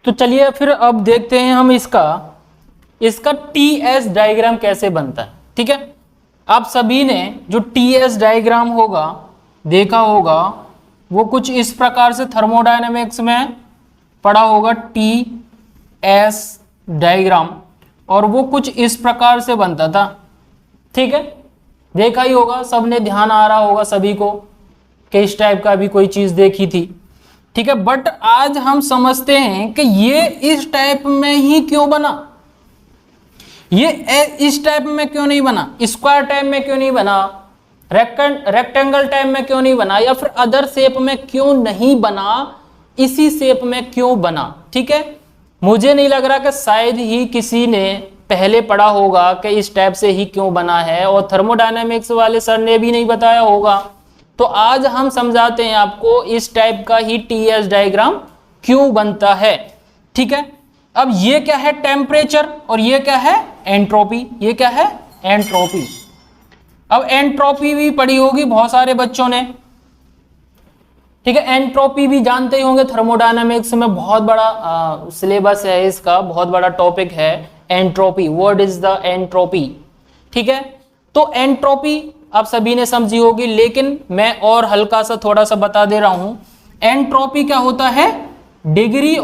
तो चलिए फिर अब देखते हैं हम इसका टीएस डायग्राम कैसे बनता है। ठीक है, आप सभी ने जो टीएस डायग्राम होगा देखा होगा, वो कुछ इस प्रकार से थर्मोडायनेमिक्स में पढ़ा होगा टीएस डायग्राम, और वो कुछ इस प्रकार से बनता था। ठीक है, देखा ही होगा, सबने ध्यान आ रहा होगा सभी को कि इस टाइप का भी कोई चीज देखी थी। ठीक है, बट आज हम समझते हैं कि ये इस टाइप में ही क्यों बना, ये इस टाइप में क्यों नहीं बना, स्क्वायर टाइप में क्यों नहीं बना, रेक्टेंगल टाइप में क्यों नहीं बना, या फिर अदर शेप में क्यों नहीं बना, इसी शेप में क्यों बना। ठीक है, मुझे नहीं लग रहा कि शायद ही किसी ने पहले पढ़ा होगा कि इस टाइप से ही क्यों बना है, और थर्मोडायनेमिक्स वाले सर ने भी नहीं बताया होगा। तो आज हम समझाते हैं आपको इस टाइप का ही टीएस डायग्राम क्यों बनता है। ठीक है, अब ये क्या है, टेम्परेचर, और ये क्या है, एंट्रोपी। ये क्या है, एंट्रोपी। अब एंट्रोपी भी पढ़ी होगी बहुत सारे बच्चों ने। ठीक है, एंट्रोपी भी जानते ही होंगे, थर्मोडायनामिक्स में बहुत बड़ा सिलेबस है इसका, बहुत बड़ा टॉपिक है entropy. What is the entropy. ठीक है, तो एंट्रोपी आप सभी ने समझी होगी, लेकिन मैं और हल्का सा थोड़ा सा बता दे रहा हूं। एंट्रोपी क्या होता है, डिग्री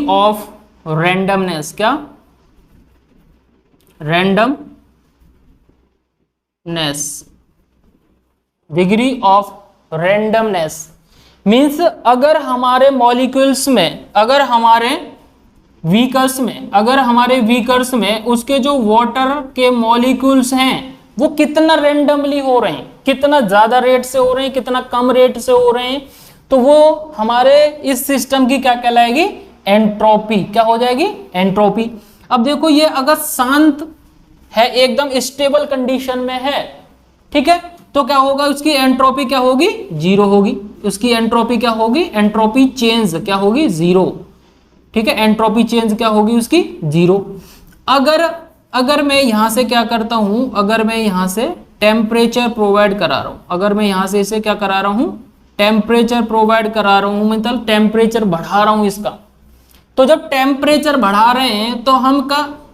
ऑफ रैंडमनेस। क्या, randomness, degree of randomness means अगर हमारे मॉलिक्यूल्स में, अगर हमारे व्हीकल्स में उसके जो वाटर के मॉलिक्यूल्स हैं वो कितना रैंडमली हो रहे हैं, कितना ज्यादा रेट से हो रहे हैं, कितना कम रेट से हो रहे हैं, तो वो हमारे इस सिस्टम की क्या कहलाएगी, एंट्रोपी। क्या हो जाएगी, एंट्रोपी। अब देखो, ये अगर शांत है, एकदम स्टेबल कंडीशन में है, ठीक है, तो क्या होगा, उसकी एंट्रोपी क्या होगी, जीरो होगी। उसकी एंट्रोपी क्या होगी, एंट्रोपी चेंज क्या होगी, जीरो। ठीक है, एंट्रोपी चेंज क्या होगी उसकी, जीरो। अगर मैं यहां से क्या करता हूं, अगर मैं यहां से टेम्परेचर प्रोवाइड करा रहा हूं, अगर मैं यहां से इसे क्या करा रहा हूं, टेम्परेचर प्रोवाइड करा रहा हूं, मतलब टेम्परेचर बढ़ा रहा हूं इसका, तो जब टेम्परेचर बढ़ा रहे हैं तो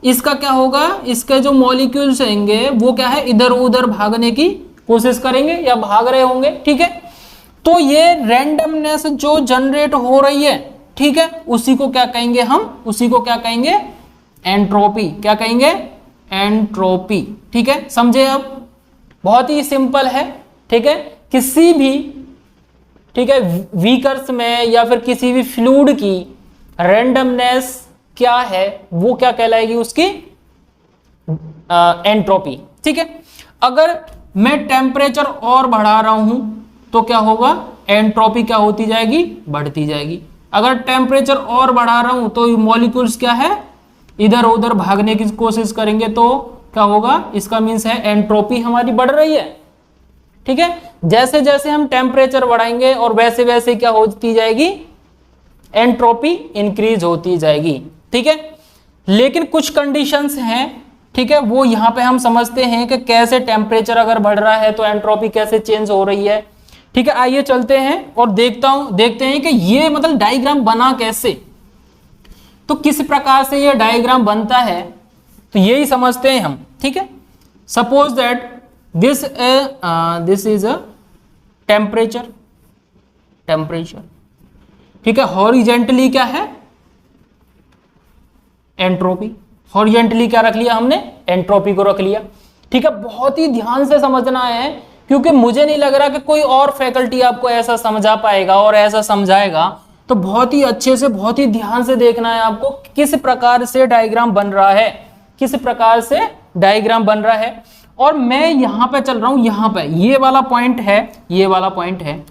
इसका क्या होगा, इसके जो मॉलिक्यूल्स होंगे वो क्या है, इधर उधर भागने की कोशिश करेंगे या भाग रहे होंगे। ठीक है, तो ये रैंडमनेस जो जनरेट हो रही है, ठीक है, उसी को क्या कहेंगे हम, उसी को क्या कहेंगे, एंट्रोपी। क्या कहेंगे, एंट्रोपी। ठीक है, समझे आप, बहुत ही सिंपल है। ठीक है, किसी भी, ठीक है, व्हीकल्स में या फिर किसी भी फ्लूइड की रैंडमनेस क्या है, वो क्या कहलाएगी, उसकी एंट्रोपी। ठीक है, अगर मैं टेम्परेचर और बढ़ा रहा हूं तो क्या होगा, एंट्रोपी क्या होती जाएगी, बढ़ती जाएगी। अगर टेम्परेचर और बढ़ा रहा हूं तो मॉलिक्यूल्स क्या है, इधर उधर भागने की कोशिश करेंगे, तो क्या होगा, इसका मीन्स है एंट्रोपी हमारी बढ़ रही है। ठीक है, जैसे जैसे हम टेम्परेचर बढ़ाएंगे और वैसे वैसे क्या होती जाएगी, एंट्रोपी इंक्रीज होती जाएगी। ठीक है, लेकिन कुछ कंडीशंस हैं, ठीक है, वो यहां पे हम समझते हैं कि कैसे टेम्परेचर अगर बढ़ रहा है तो एंट्रोपी कैसे चेंज हो रही है। ठीक है, आइए चलते हैं और देखते हैं कि ये मतलब डायग्राम बना कैसे, तो किस प्रकार से ये डायग्राम बनता है, तो यही समझते हैं हम। ठीक है, suppose that this is a temperature. ठीक है, हॉरिजेंटली क्या है, एंट्रोपी। हॉरिजेंटली क्या रख लिया हमने, एंट्रोपी को रख लिया। ठीक है, बहुत ही ध्यान से समझना है, क्योंकि मुझे नहीं लग रहा कि कोई और फैकल्टी आपको ऐसा समझा पाएगा और ऐसा समझाएगा, तो बहुत ही अच्छे से, बहुत ही ध्यान से देखना है आपको किस प्रकार से डायग्राम बन रहा है, किस प्रकार से डायग्राम बन रहा है। और मैं यहां पे चल रहा हूं, यहां पे ये वाला पॉइंट है, ये वाला पॉइंट है।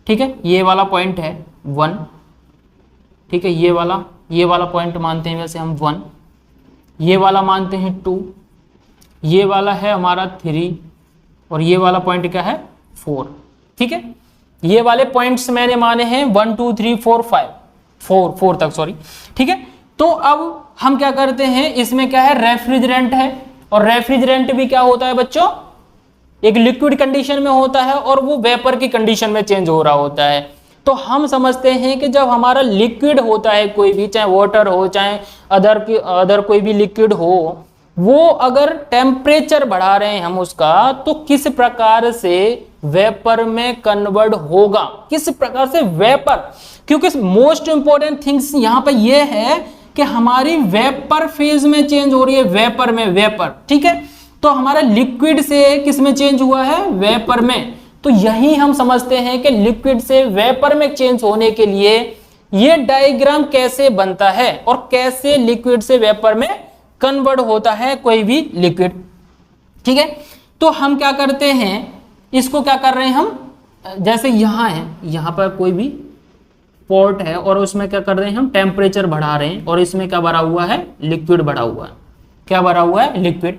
ठीक है, ये वाला पॉइंट है 1। ठीक है, ये वाला पॉइंट मानते हैं वैसे हम 1, ये वाला मानते हैं 2, ये वाला है हमारा 3, और ये वाला पॉइंट क्या है, 4। ठीक है, ये वाले पॉइंट्स मैंने माने हैं 1 2 3 4 5, 4 तक, सॉरी। ठीक है, तो अब हम क्या करते हैं, इसमें क्या है, रेफ्रिजरेंट है, और रेफ्रिजरेंट भी क्या होता है बच्चों, एक लिक्विड कंडीशन में होता है और वो वेपर की कंडीशन में चेंज हो रहा होता है। तो हम समझते हैं कि जब हमारा लिक्विड होता है कोई भी, चाहे वाटर हो चाहे अदर कोई भी लिक्विड हो, वो अगर टेम्परेचर बढ़ा रहे हैं हम उसका, तो किस प्रकार से वेपर में कन्वर्ट होगा, किस प्रकार से वेपर, क्योंकि मोस्ट इंपॉर्टेंट थिंग्स यहां पर ये है कि हमारी वेपर फेज में चेंज हो रही है, वेपर में, वेपर, ठीक है। तो हमारा लिक्विड से किस में चेंज हुआ है, वेपर में। तो यही हम समझते हैं कि लिक्विड से वेपर में चेंज होने के लिए ये डायग्राम कैसे बनता है और कैसे लिक्विड से वेपर में कन्वर्ट होता है कोई भी लिक्विड, ठीक है। तो हम क्या करते हैं, इसको क्या कर रहे हैं हम, जैसे यहां है, यहां पर कोई भी पॉट है और उसमें क्या कर रहे हैं हम, टेम्परेचर बढ़ा रहे हैं और इसमें क्या भरा हुआ है, लिक्विड भरा हुआ है। क्या भरा हुआ है, लिक्विड,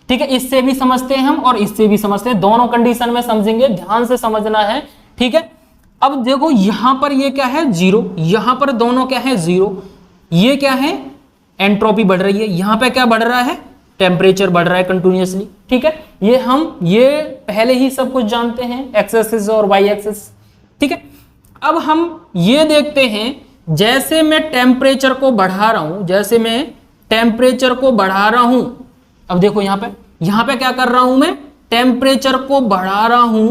ठीक है। इससे भी समझते हैं हम और इससे भी समझते हैं, दोनों कंडीशन में समझेंगे, ध्यान से समझना है, ठीक है। अब देखो यहां पर ये क्या है, जीरो, यहां पर दोनों क्या है, जीरो। ये क्या है, एंट्रोपी बढ़ रही है, यहां पे क्या बढ़ रहा है, टेम्परेचर बढ़ रहा है कंटिन्यूअसली, ठीक है। ये पहले ही सब कुछ जानते हैं, एक्स एक्सिस और वाई एक्सिस, ठीक है। अब हम ये देखते हैं, जैसे मैं टेम्परेचर को बढ़ा रहा हूं, जैसे मैं टेम्परेचर को बढ़ा रहा हूं, अब देखो यहां पे क्या कर रहा हूं मैं, टेम्परेचर को बढ़ा रहा हूं,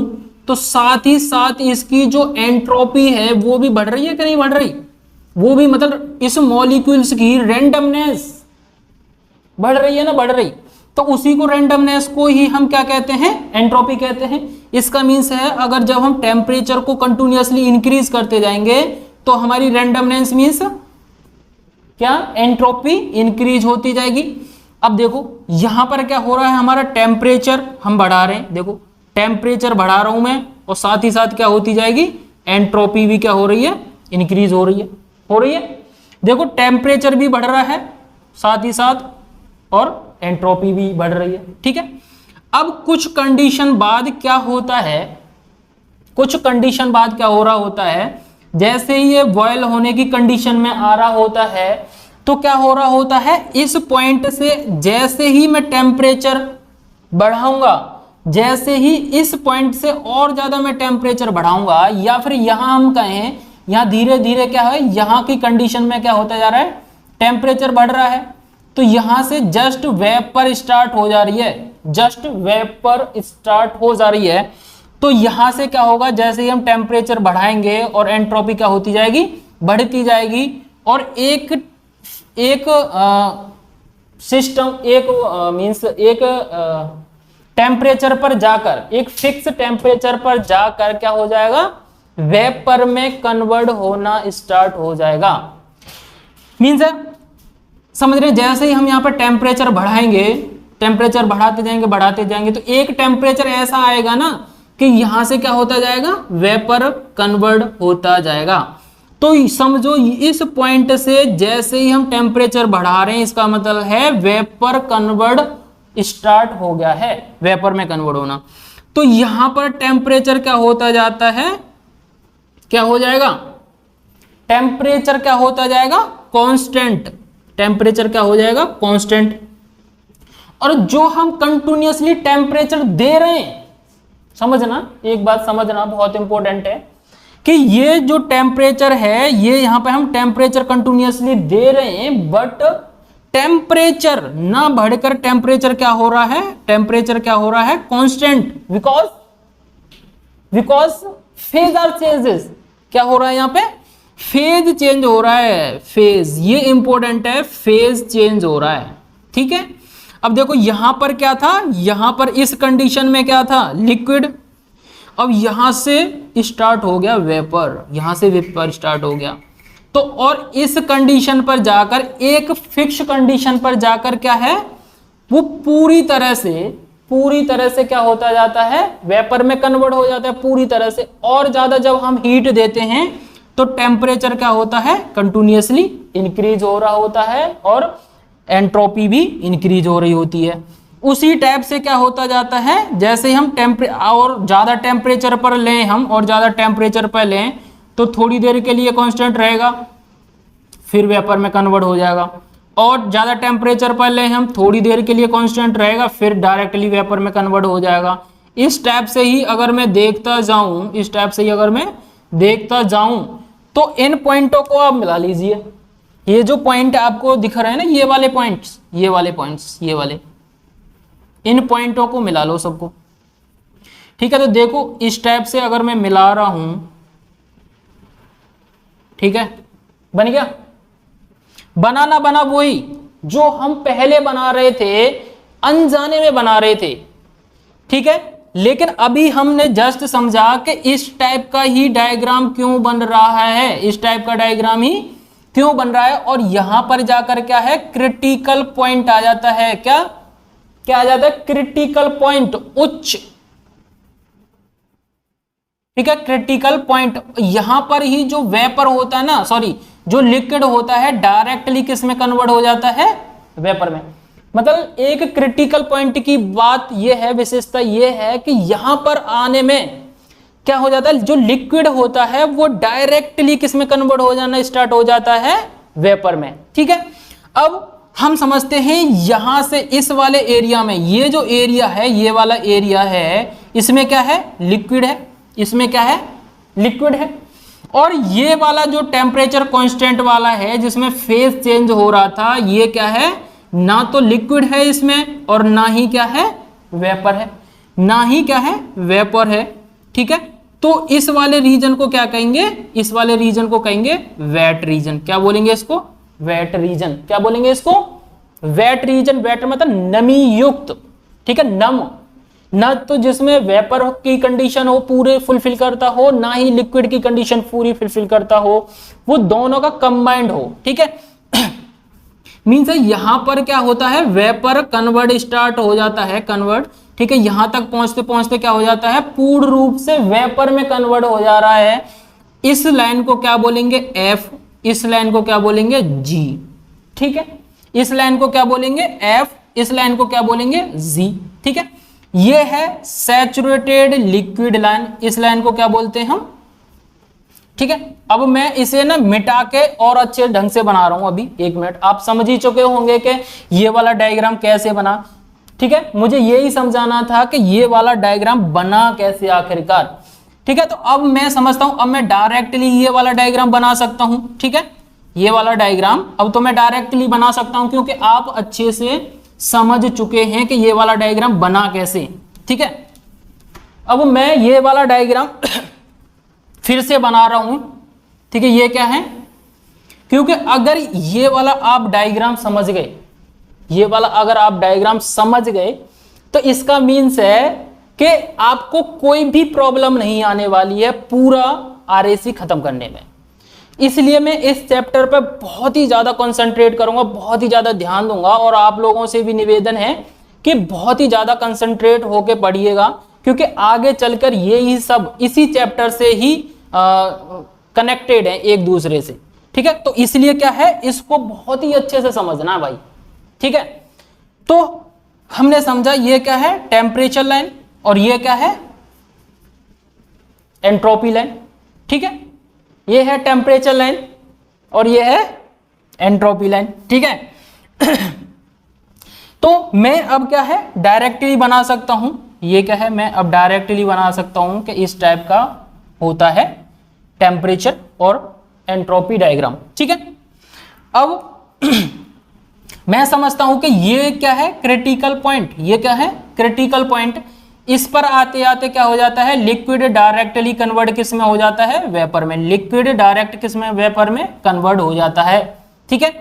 तो साथ ही साथ इसकी जो एंट्रोपी है वो भी बढ़ रही है कि नहीं बढ़ रही, वो भी, मतलब इस मॉलिक्यूल्स की रैंडमनेस बढ़ रही है ना, बढ़ रही। तो उसी को, रैंडमनेस को ही हम क्या कहते हैं, एंट्रोपी कहते हैं। इसका मीन्स है अगर जब हम टेम्परेचर को कंटिन्यूअसली इंक्रीज करते जाएंगे तो हमारी रैंडमनेस मीन्स क्या, एंट्रोपी इंक्रीज होती जाएगी। अब देखो यहां पर क्या हो रहा है, हमारा टेम्परेचर हम बढ़ा रहे हैं, देखो टेम्परेचर बढ़ा रहा हूं मैं और साथ ही साथ क्या होती जाएगी, एंट्रोपी भी क्या हो रही है, इंक्रीज हो रही है, देखो टेम्परेचर भी बढ़ रहा है साथ ही साथ और एंट्रोपी भी बढ़ रही है, ठीक है। अब कुछ कंडीशन बाद क्या होता है, कुछ कंडीशन बाद क्या हो रहा होता है, जैसे ही ये बॉयल होने की कंडीशन में आ रहा होता है, तो क्या हो रहा होता है, इस पॉइंट से जैसे ही मैं टेम्परेचर बढ़ाऊंगा, जैसे ही इस पॉइंट से और ज्यादा मैं टेम्परेचर बढ़ाऊंगा, या फिर यहां हम कहें, यहां धीरे धीरे क्या है, यहां की कंडीशन में क्या होता जा रहा है, टेम्परेचर बढ़ रहा है, तो यहां से जस्ट वेपर स्टार्ट हो जा रही है, जस्ट वेपर स्टार्ट हो जा रही है। तो यहां से क्या होगा, जैसे ही हम टेम्परेचर बढ़ाएंगे और एंट्रोपी क्या होती जाएगी, बढ़ती जाएगी, और एक सिस्टम, एक टेम्परेचर पर जाकर, एक फिक्स टेम्परेचर पर जाकर क्या हो जाएगा, वेपर में कन्वर्ट होना स्टार्ट हो जाएगा। मीन्स है, समझ रहे हैं, जैसे ही हम यहाँ पर टेम्परेचर बढ़ाएंगे, टेम्परेचर बढ़ाते जाएंगे, तो एक टेम्परेचर ऐसा आएगा ना कि यहां से क्या होता जाएगा, वेपर कन्वर्ट होता जाएगा। तो समझो इस पॉइंट से जैसे ही हम टेम्परेचर बढ़ा रहे हैं, इसका मतलब है वेपर कन्वर्ट स्टार्ट हो गया है, वेपर में कन्वर्ट होना। तो यहां पर टेम्परेचर क्या होता जाता है, क्या हो जाएगा, टेम्परेचर क्या होता जाएगा, कांस्टेंट, टेम्परेचर क्या हो जाएगा, कांस्टेंट। और जो हम कंटिन्यूअसली टेम्परेचर दे रहे हैं, समझना, एक बात समझना बहुत इंपॉर्टेंट है कि ये जो टेम्परेचर है, ये यहां पे हम टेम्परेचर कंटिन्यूअसली दे रहे हैं, बट टेम्परेचर ना बढ़कर टेम्परेचर क्या हो रहा है, टेम्परेचर क्या हो रहा है, constant, because phase are changes, क्या हो रहा है, यहां पे फेज चेंज हो रहा है, फेज, ये इंपॉर्टेंट है, फेज चेंज हो रहा है, ठीक है। अब देखो यहां पर क्या था, यहां पर इस कंडीशन में क्या था, लिक्विड, अब यहां से स्टार्ट हो गया वेपर, यहां से वेपर स्टार्ट हो गया, तो और इस कंडीशन पर जाकर, एक फिक्स कंडीशन पर जाकर क्या है, वो पूरी तरह से क्या होता जाता है, वेपर में कन्वर्ट हो जाता है पूरी तरह से। और ज्यादा जब हम हीट देते हैं तो टेम्परेचर क्या होता है, कंटिन्यूअसली इंक्रीज हो रहा होता है और एंट्रोपी भी इंक्रीज हो रही होती है। उसी टाइप से क्या होता जाता है, जैसे हम और ज्यादा टेम्परेचर पर लें हम, और ज्यादा टेम्परेचर पर लें तो थोड़ी देर के लिए कांस्टेंट रहेगा, फिर वेपर में कन्वर्ट हो जाएगा, और ज्यादा टेम्परेचर पर लें हम, थोड़ी देर के लिए कांस्टेंट रहेगा, फिर डायरेक्टली वेपर में कन्वर्ट हो जाएगा। इस टाइप से ही अगर मैं देखता जाऊं, इस टाइप से ही अगर मैं देखता जाऊं तो इन पॉइंटों को आप मिला लीजिए। ये जो पॉइंट आपको दिख रहे हैं ना, ये वाले पॉइंट्स, ये वाले पॉइंट्स, ये वाले, इन पॉइंटों को मिला लो सबको। ठीक है, तो देखो इस टाइप से अगर मैं मिला रहा हूं, ठीक है, बन गया। बना ना बना वही जो हम पहले बना रहे थे, अनजाने में बना रहे थे। ठीक है, लेकिन अभी हमने जस्ट समझा कि इस टाइप का ही डायग्राम क्यों बन रहा है, इस टाइप का डायग्राम ही क्यों बन रहा है। और यहां पर जाकर क्या है, क्रिटिकल पॉइंट आ जाता है। क्या क्या आ जाता है, क्रिटिकल पॉइंट, उच्च। ठीक है, क्रिटिकल पॉइंट। यहां पर ही जो वेपर होता है ना, सॉरी, जो लिक्विड होता है डायरेक्टली किस में कन्वर्ट हो जाता है, वेपर में। मतलब एक क्रिटिकल पॉइंट की बात यह है, विशेषता यह है कि यहां पर आने में क्या हो जाता है, जो लिक्विड होता है वो डायरेक्टली किस में कन्वर्ट हो जाना स्टार्ट हो जाता है, वेपर में। ठीक है, अब हम समझते हैं यहां से इस वाले एरिया में, ये जो एरिया है, ये वाला एरिया है, इसमें क्या है, लिक्विड है, इसमें क्या है, लिक्विड है। और ये वाला जो टेम्परेचर कांस्टेंट वाला है जिसमें फेज चेंज हो रहा था, ये क्या है, ना तो लिक्विड है इसमें और ना ही क्या है, वेपर है, ना ही क्या है, वेपर है। ठीक है, तो इस वाले रीजन को क्या कहेंगे, इस वाले रीजन को कहेंगे वेट रीजन। क्या बोलेंगे इसको, वेट रीजन। क्या बोलेंगे इसको, वेट रीजन। वेट मतलब नमी युक्त। ठीक है, नम, ना तो जिसमें वेपर की कंडीशन हो पूरे फुलफिल करता हो, ना ही लिक्विड की कंडीशन पूरी फुलफिल करता हो, वो दोनों का कंबाइंड हो। ठीक है, मीन्स यहां पर क्या होता है, वेपर कन्वर्ट स्टार्ट हो जाता है, कन्वर्ट। ठीक है, यहां तक पहुंचते पहुंचते क्या हो जाता है, पूर्ण रूप से वेपर में कन्वर्ट हो जा रहा है। इस लाइन को क्या बोलेंगे, एफ, इस लाइन को क्या बोलेंगे, जी। ठीक है, इस लाइन को क्या बोलेंगे, एफ, इस लाइन को क्या बोलेंगे, जी। ठीक है, ये है सैचुरेटेड लिक्विड लाइन, इस लाइन को क्या बोलते हैं हम। ठीक है, अब मैं इसे ना मिटा के और अच्छे ढंग से बना रहा हूं। अभी एक मिनट, आप समझ ही चुके होंगे कि ये वाला डायग्राम कैसे बना। ठीक है, मुझे यही समझाना था कि ये वाला डायग्राम बना कैसे आखिरकार। ठीक है, तो अब मैं समझता हूं, अब मैं डायरेक्टली ये वाला डायग्राम बना सकता हूं। ठीक है, ये वाला डायग्राम अब तो मैं डायरेक्टली बना सकता हूं, क्योंकि आप अच्छे से समझ चुके हैं कि ये वाला डायग्राम बना कैसे। ठीक है, अब मैं ये वाला डायग्राम फिर से बना रहा हूं। ठीक है, ये क्या है, क्योंकि अगर ये वाला आप डायग्राम समझ गए, ये वाला अगर आप डायग्राम समझ गए, तो इसका मीन्स है कि आपको कोई भी प्रॉब्लम नहीं आने वाली है पूरा आरएसी खत्म करने में। इसलिए मैं इस चैप्टर पर बहुत ही ज्यादा कंसंट्रेट करूंगा, बहुत ही ज्यादा ध्यान दूंगा। और आप लोगों से भी निवेदन है कि बहुत ही ज्यादा कंसंट्रेट होके पढ़िएगा, क्योंकि आगे चलकर ये ही सब इसी चैप्टर से ही कनेक्टेड है एक दूसरे से। ठीक है, तो इसलिए क्या है, इसको बहुत ही अच्छे से समझना भाई। ठीक है, तो हमने समझा ये क्या है, टेम्परेचर लाइन, और ये क्या है, एंट्रोपी लाइन। ठीक है, ये है टेम्परेचर लाइन और ये है एंट्रोपी लाइन। ठीक है, तो मैं अब क्या है, डायरेक्टली बना सकता हूं। ये क्या है, मैं अब डायरेक्टली बना सकता हूं कि इस टाइप का होता है टेम्परेचर और एंट्रोपी डायग्राम। ठीक है, अब मैं समझता हूं कि ये क्या है, क्रिटिकल पॉइंट। ये क्या है, क्रिटिकल पॉइंट। इस पर आते आते क्या हो जाता है, लिक्विड डायरेक्टली कन्वर्ट किस में हो जाता है, वेपर में। लिक्विड डायरेक्ट किस में, वेपर में कन्वर्ट हो जाता है। ठीक है,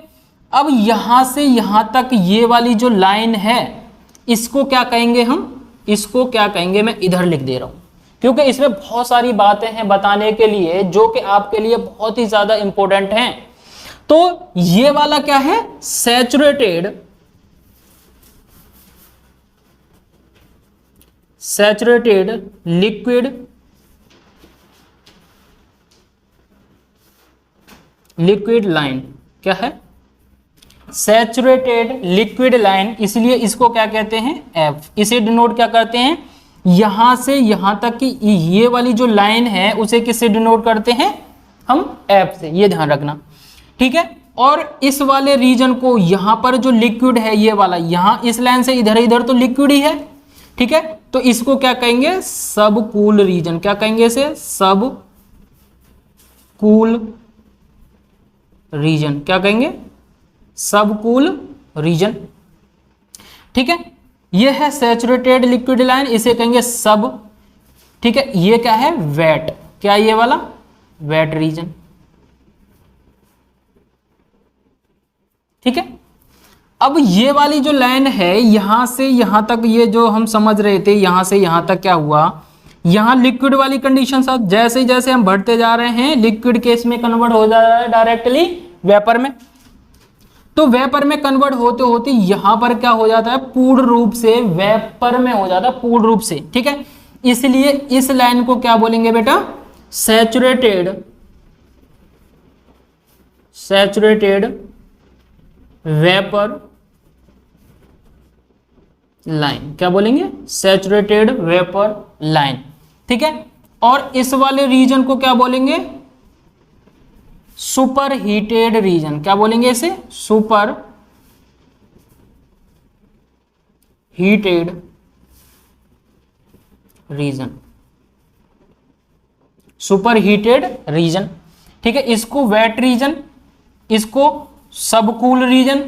अब यहां से यहां तक ये वाली जो लाइन है, इसको क्या कहेंगे हम, इसको क्या कहेंगे, मैं इधर लिख दे रहा हूं, क्योंकि इसमें बहुत सारी बातें हैं बताने के लिए जो कि आपके लिए बहुत ही ज्यादा इंपॉर्टेंट हैं। तो ये वाला क्या है, सैचुरेटेड लिक्विड लाइन। क्या है, सैचुरेटेड लिक्विड लाइन, इसलिए इसको क्या कहते हैं, एफ। इसे डिनोट क्या करते हैं, यहां से यहां तक की ये वाली जो लाइन है उसे किससे डिनोट करते हैं हम, एफ से। ये ध्यान रखना। ठीक है, और इस वाले रीजन को, यहां पर जो लिक्विड है ये वाला, यहां इस लाइन से इधर इधर तो लिक्विड ही है। ठीक है, तो इसको क्या कहेंगे, सब कूल रीजन। क्या कहेंगे इसे, सब कूल रीजन। क्या कहेंगे, सब कूल रीजन। ठीक है, ये है सैचुरेटेड लिक्विड लाइन, इसे कहेंगे सब। ठीक है, ये क्या है, वेट। क्या ये वाला, वेट रीजन। ठीक है, अब ये वाली जो लाइन है यहां से यहां तक, ये जो हम समझ रहे थे यहां से यहां तक क्या हुआ, यहां लिक्विड वाली कंडीशन साथ जैसे जैसे हम बढ़ते जा रहे हैं लिक्विड केस में कन्वर्ट हो जा रहा है डायरेक्टली वेपर में। तो वेपर में कन्वर्ट होते होते यहां पर क्या हो जाता है, पूर्ण रूप से वेपर में हो जाता है, पूर्ण रूप से। ठीक है, इसलिए इस लाइन को क्या बोलेंगे बेटा, सैचुरेटेड वेपर लाइन। क्या बोलेंगे, सैचुरेटेड वेपर लाइन। ठीक है, और इस वाले रीजन को क्या बोलेंगे, सुपर हीटेड रीजन। क्या बोलेंगे इसे, super heated region, super heated region. ठीक है, इसको वेट रीजन, इसको सबकूल रीजन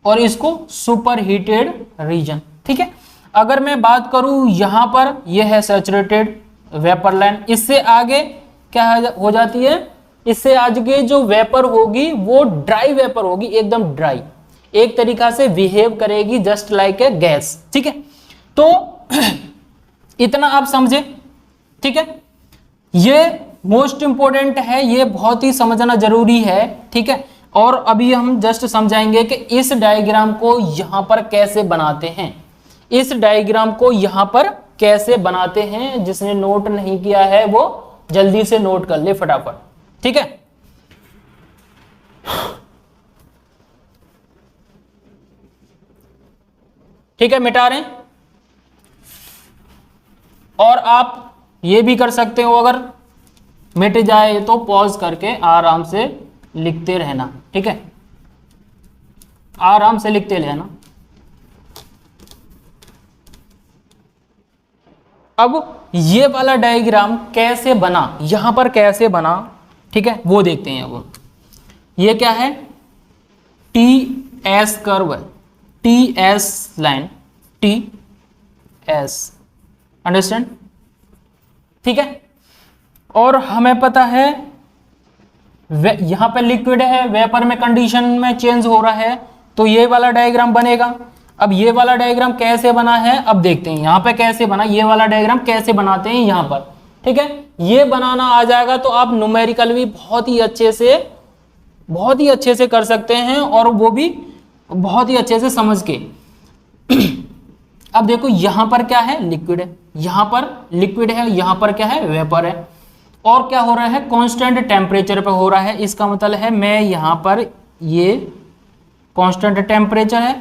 और इसको सुपर हीटेड रीजन। ठीक है, अगर मैं बात करूं यहां पर यह है सैचुरेटेड वेपर लाइन, इससे आगे क्या हो जाती है, इससे आगे जो वेपर होगी वो ड्राई वेपर होगी, एकदम ड्राई, एक तरीका से बिहेव करेगी जस्ट लाइक ए गैस। ठीक है, तो इतना आप समझे। ठीक है, ये मोस्ट इंपॉर्टेंट है, ये बहुत ही समझना जरूरी है। ठीक है, और अभी हम जस्ट समझाएंगे कि इस डायग्राम को यहां पर कैसे बनाते हैं, इस डायग्राम को यहां पर कैसे बनाते हैं। जिसने नोट नहीं किया है वो जल्दी से नोट कर ले फटाफट। ठीक है, ठीक है, मिटा रहे हैं। और आप ये भी कर सकते हो, अगर मिट जाए तो पॉज करके आराम से लिखते रहना। ठीक है, आराम से लिखते रहना। अब ये वाला डायग्राम कैसे बना, यहां पर कैसे बना, ठीक है, वो देखते हैं। अब ये क्या है, T S curve, T S line, T S, understand. ठीक है, और हमें पता है यहां पर लिक्विड है, वेपर में कंडीशन में चेंज हो रहा है, तो ये वाला डायग्राम बनेगा। अब ये वाला डायग्राम कैसे बना है, अब देखते हैं यहां पे कैसे बना, ये वाला डायग्राम कैसे बनाते हैं यहां पर। ठीक है, ये बनाना आ जाएगा तो आप न्यूमेरिकल भी बहुत ही अच्छे से कर सकते हैं, और वो भी बहुत ही अच्छे से समझ के। अब देखो यहां पर क्या है, लिक्विड है, यहां पर लिक्विड है, यहां पर क्या है, वेपर है, और क्या हो रहा है, कांस्टेंट टेम्परेचर पे हो रहा है। इसका मतलब है मैं यहां पर, ये कांस्टेंट टेम्परेचर है,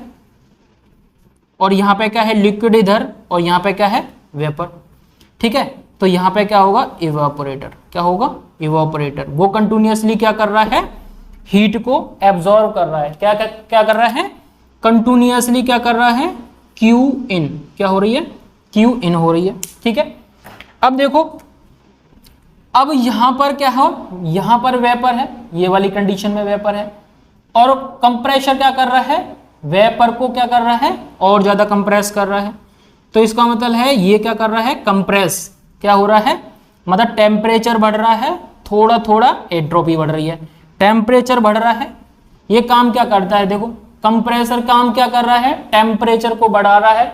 और यहां पे क्या है, लिक्विड इधर, और यहां पे क्या है, वेपर। ठीक है, तो यहां पे क्या होगा, इवापोरेटर। क्या होगा, इवापोरेटर। वो कंटिन्यूअसली क्या कर रहा है, हीट को एब्जॉर्ब कर रहा है। क्या कर रहा है, कंटिन्यूअसली क्या कर रहा है, क्यू इन, क्या हो रही है, क्यू इन हो रही है। ठीक है, अब देखो, अब यहां पर क्या हो, यहां पर वेपर है, ये वाली कंडीशन में वेपर है, और कंप्रेशर क्या कर रहा है, वेपर को क्या कर रहा है, और ज्यादा कंप्रेस कर रहा है। तो इसका मतलब है ये क्या कर रहा है, कंप्रेस। क्या हो रहा है, मतलब टेम्परेचर बढ़ रहा है, थोड़ा थोड़ा एंट्रोपी बढ़ रही है, टेम्परेचर बढ़ रहा है। ये काम क्या करता है, देखो कंप्रेसर काम क्या कर रहा है, टेम्परेचर को बढ़ा रहा है,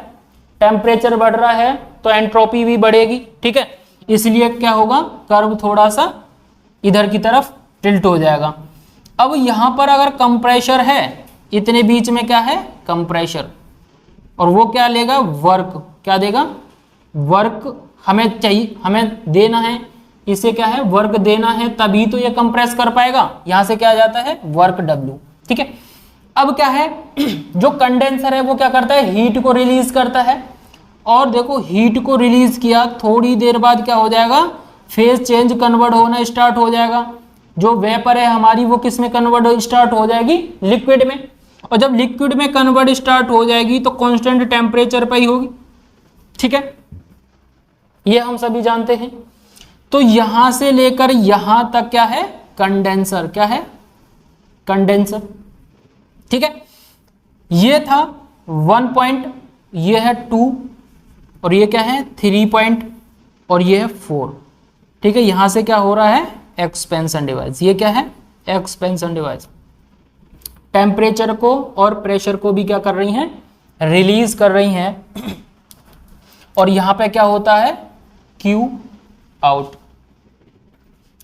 टेम्परेचर बढ़ रहा है तो एंट्रोपी भी बढ़ेगी। ठीक है, इसलिए क्या होगा, कर्व थोड़ा सा इधर की तरफ टिल्ट हो जाएगा। अब यहां पर अगर कंप्रेशर है, इतने बीच में क्या है, कंप्रेशर, और वो क्या लेगा, वर्क। क्या देगा, वर्क हमें चाहिए, हमें देना है, इसे क्या है, वर्क देना है, तभी तो ये कंप्रेस कर पाएगा। यहां से क्या आ जाता है, वर्क W। ठीक है, अब क्या है, जो कंडेंसर है वो क्या करता है, हीट को रिलीज करता है, और देखो हीट को रिलीज किया, थोड़ी देर बाद क्या हो जाएगा, फेज चेंज, कन्वर्ट होना स्टार्ट हो जाएगा। जो वेपर है हमारी वो किस में कन्वर्ट स्टार्ट हो जाएगी, लिक्विड में, और जब लिक्विड में कन्वर्ट स्टार्ट हो जाएगी तो कांस्टेंट टेम्परेचर पर ही होगी। ठीक है, ये हम सभी जानते हैं। तो यहां से लेकर यहां तक क्या है, कंडेंसर, क्या है, कंडेंसर। ठीक है, ये था 1 पॉइंट, ये है 2 और ये क्या है 3 पॉइंट और ये है 4। ठीक है, यहां से क्या हो रहा है, एक्सपेंशन डिवाइस। ये क्या है, एक्सपेंशन डिवाइस। टेम्परेचर को और प्रेशर को भी क्या कर रही हैं, रिलीज कर रही हैं। और यहां पे क्या होता है, क्यू आउट।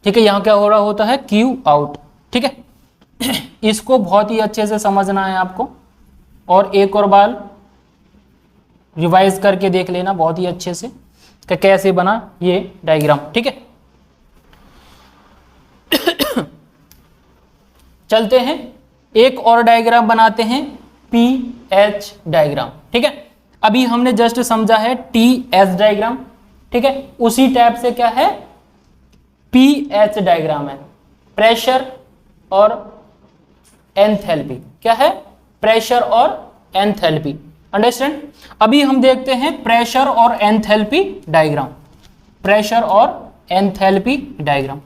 ठीक है, यहां क्या हो रहा होता है, क्यू आउट। ठीक है, इसको बहुत ही अच्छे से समझना है आपको, और एक और बार रिवाइज करके देख लेना बहुत ही अच्छे से कि कैसे बना ये डायग्राम। ठीक है, चलते हैं एक और डायग्राम बनाते हैं, पीएच डायग्राम। ठीक है, अभी हमने जस्ट समझा है टीएस डायग्राम। ठीक है, उसी टाइप से क्या है, पीएच डायग्राम है, प्रेशर और एंथैल्पी। क्या है, प्रेशर और एंथैल्पी। अंडरस्टैंड। अभी हम देखते हैं प्रेशर और एंथैल्पी डायग्राम, प्रेशर और एंथैल्पी डायग्राम।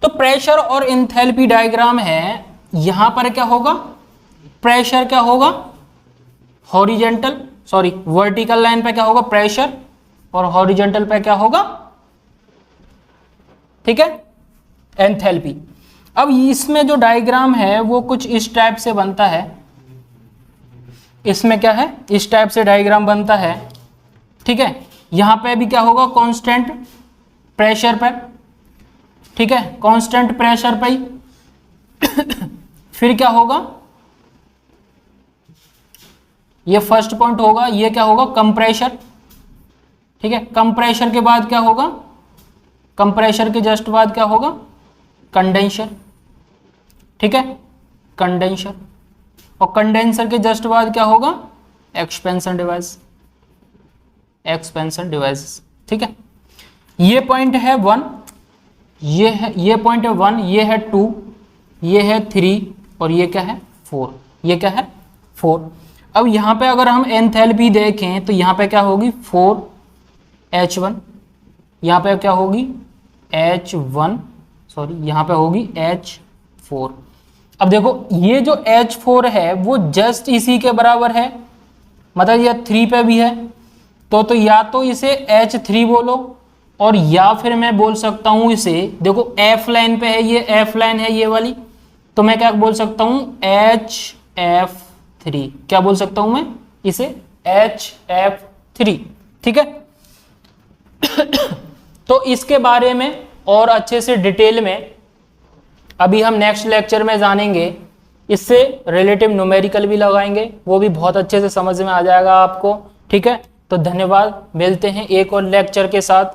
तो प्रेशर और एंथैल्पी डायग्राम है, यहां पर क्या होगा, प्रेशर क्या होगा, हॉरिजेंटल सॉरी वर्टिकल लाइन पे क्या होगा प्रेशर, और हॉरिजेंटल पे क्या होगा, ठीक है, एंथैल्पी। अब इसमें जो डायग्राम है वो कुछ इस टाइप से बनता है, इसमें क्या है, इस टाइप से डायग्राम बनता है। ठीक है, यहां पे भी क्या होगा, कांस्टेंट प्रेशर पे, ठीक है, कांस्टेंट प्रेशर पे फिर क्या होगा, ये फर्स्ट पॉइंट होगा, ये क्या होगा, कंप्रेशर। ठीक है, कंप्रेशर के बाद क्या होगा, कंप्रेशर के जस्ट बाद क्या होगा, कंडेंसर। ठीक है, कंडेंसर, और कंडेंसर के जस्ट बाद क्या होगा, एक्सपेंशन डिवाइस, एक्सपेंशन डिवाइस। ठीक है, ये पॉइंट है 1, ये पॉइंट है 1, ये है 2, ये है 3 और ये क्या है 4, ये क्या है 4। अब यहां पे अगर हम एंथैल्पी देखें तो यहां पे क्या होगी 4H1, यहां पे क्या होगी H1 सॉरी, यहां पे होगी H4। अब देखो ये जो H4 है वो जस्ट इसी के बराबर है, मतलब ये 3 पे भी है, तो या तो इसे H3 बोलो, और या फिर मैं बोल सकता हूं इसे, देखो F लाइन पे है, ये F लाइन है ये वाली, तो मैं क्या बोल सकता हूं HF3, क्या बोल सकता हूं मैं इसे HF3। ठीक है, तो इसके बारे में और अच्छे से डिटेल में अभी हम नेक्स्ट लेक्चर में जानेंगे, इससे रिलेटिव न्यूमेरिकल भी लगाएंगे, वो भी बहुत अच्छे से समझ में आ जाएगा आपको। ठीक है, तो धन्यवाद, मिलते हैं एक और लेक्चर के साथ।